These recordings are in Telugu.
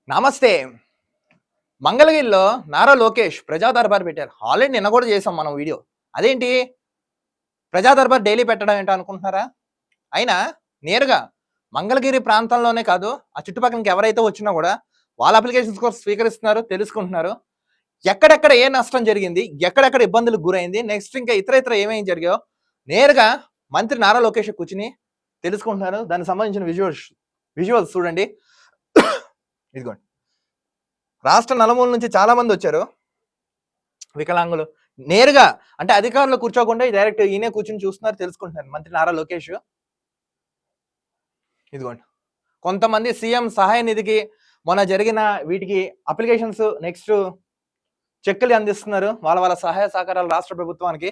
నమస్తే. మంగళగిరిలో నారా లోకేష్ ప్రజా దర్బార్ పెట్టారు. ఆల్రెడీ నిన్న కూడా చేసాం మనం వీడియో. అదేంటి ప్రజా దర్బార్ డైలీ పెట్టడం ఏంటో అనుకుంటున్నారా? అయినా నేరుగా మంగళగిరి ప్రాంతంలోనే కాదు, ఆ చుట్టుపక్కల ఎవరైతే వచ్చినా కూడా వాళ్ళ అప్లికేషన్స్ కూడా స్వీకరిస్తున్నారు, తెలుసుకుంటున్నారు. ఎక్కడెక్కడ ఏ నష్టం జరిగింది, ఎక్కడెక్కడ ఇబ్బందులకు గురైంది, నెక్స్ట్ ఇంకా ఇతర ఏమేమి జరిగాయో నేరుగా మంత్రి నారా లోకేష్ కూర్చుని తెలుసుకుంటున్నారు. దానికి సంబంధించిన విజువల్స్ చూడండి. ఇదిగోండి. రాష్ట్ర నలుమూల నుంచి చాలా మంది వచ్చారు వికలాంగులు. నేరుగా అంటే అధికారులు కూర్చోకుండా డైరెక్ట్ ఈయనే కూర్చుని చూస్తున్నారు, తెలుసుకుంటున్నారు మంత్రి నారా లోకేష్. ఇదిగోండి, కొంతమంది సీఎం సహాయ నిధికి మొన్న జరిగిన వీటికి అప్లికేషన్స్ నెక్స్ట్ చెక్కులు అందిస్తున్నారు, వాళ్ళ సహాయ సహకారాలు రాష్ట్ర ప్రభుత్వానికి.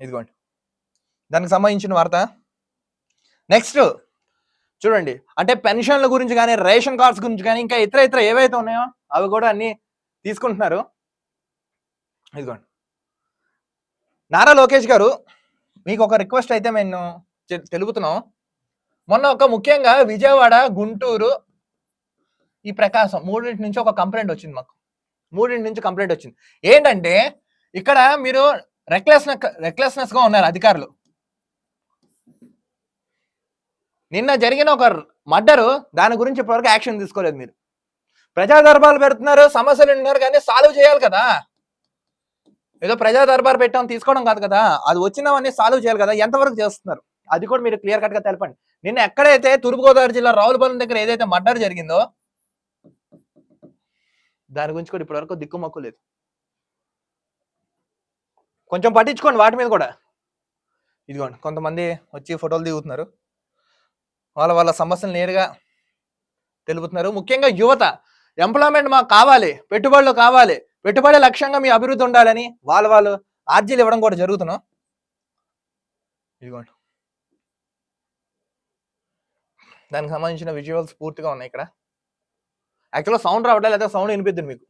ఇదిగోండి దానికి సంబంధించిన వార్త. నెక్స్ట్ చూడండి, అంటే పెన్షన్ల గురించి కానీ, రేషన్ కార్డ్స్ గురించి కానీ, ఇంకా ఇతర ఏవైతే ఉన్నాయో అవి కూడా అన్ని తీసుకుంటున్నారు. ఇదిగోండి, నారా లోకేష్ గారు మీకు ఒక రిక్వెస్ట్ అయితే మేము తెలుపుతున్నాం. మొన్న ఒక ముఖ్యంగా విజయవాడ, గుంటూరు, ఈ ప్రకాశం మూడింటి నుంచి ఒక కంప్లైంట్ వచ్చింది మాకు. మూడింటి నుంచి కంప్లైంట్ వచ్చింది. ఏంటంటే ఇక్కడ మీరు రెక్లెస్నెస్ గా ఉన్నారు అధికారులు. నిన్న జరిగిన ఒక మర్డరు, దాని గురించి ఇప్పటివరకు యాక్షన్ తీసుకోలేదు. మీరు ప్రజా దర్బార్లు పెడుతున్నారు, సమస్యలు ఉన్నారు, కానీ సాల్వ్ చేయాలి కదా. ఏదో ప్రజా దర్బార్ పెట్టాం తీసుకోవడం కాదు కదా, అది వచ్చినవన్నీ సాల్వ్ చేయాలి కదా. ఎంతవరకు చేస్తున్నారు అది కూడా మీరు క్లియర్ కట్ గా తెలపండి. నిన్న ఎక్కడైతే తూర్పుగోదావరి జిల్లా రావులపాలెం దగ్గర ఏదైతే మర్డర్ జరిగిందో దాని గురించి కూడా ఇప్పటివరకు దిక్కుమక్కు లేదు. కొంచెం పట్టించుకోండి వాటి మీద కూడా. ఇదిగోండి, కొంతమంది వచ్చి ఫోటోలు దిగుతున్నారు, వాళ్ళ సమస్యలు నేరుగా తెలుపుతున్నారు. ముఖ్యంగా యువత, ఎంప్లాయ్మెంట్ మాకు కావాలి, పెట్టుబడులు కావాలి, పెట్టుబడి లక్ష్యంగా మీ అభివృద్ధి ఉండాలని వాళ్ళు ఆర్జీలు ఇవ్వడం కూడా జరుగుతున్నాం. ఇదిగోండి, దానికి సంబంధించిన విజువల్స్ పూర్తిగా ఉన్నాయి ఇక్కడ. యాక్చువల్గా సౌండ్ రావట్లేదు, లేదా సౌండ్ వినిపిద్ది మీకు.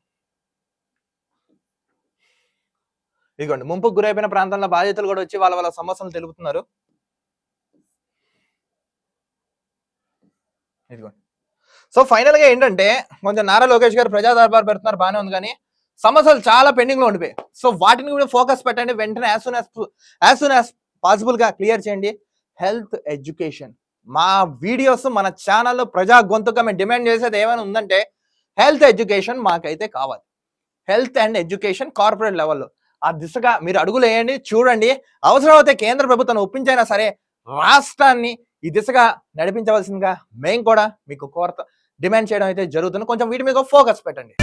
ఇదిగోండి, ముంపుకు గురైపోయిన ప్రాంతంలో బాధితులు కూడా వచ్చి వాళ్ళ సమస్యలు తెలుపుతున్నారు. ఇదిగోండి, సో ఫైనల్ గా ఏంటంటే కొంచెం నారా లోకేష్ గారు ప్రజా దర్బార్ పెడుతున్నారు, బాగానే ఉంది, కానీ సమస్యలు చాలా పెండింగ్ లో ఉండిపోయాయి. సో వాటిని కూడా ఫోకస్ పెట్టండి, వెంటనే యాజ్ సూన్ యాజ్ పాసిబుల్ గా క్లియర్ చేయండి. హెల్త్ ఎడ్యుకేషన్, మా వీడియోస్ మన ఛానల్లో ప్రజా గొంతుగా మేము డిమాండ్ చేసేది ఏమైనా ఉందంటే హెల్త్ ఎడ్యుకేషన్ మాకైతే కావాలి. హెల్త్ అండ్ ఎడ్యుకేషన్ కార్పొరేట్ లెవెల్లో ఆ దిశగా మీరు అడుగులు వేయండి, చూడండి. అవసరమైతే కేంద్ర ప్రభుత్వాన్ని ఒప్పించైనా సరే రాష్ట్రాన్ని ఈ దిశగా నడిపించవలసిందిగా మేము కూడా మీకు కోరత డిమాండ్ చేయడం అయితే జరుగుతుంది. కొంచెం వీటి మీద ఫోకస్ పెట్టండి.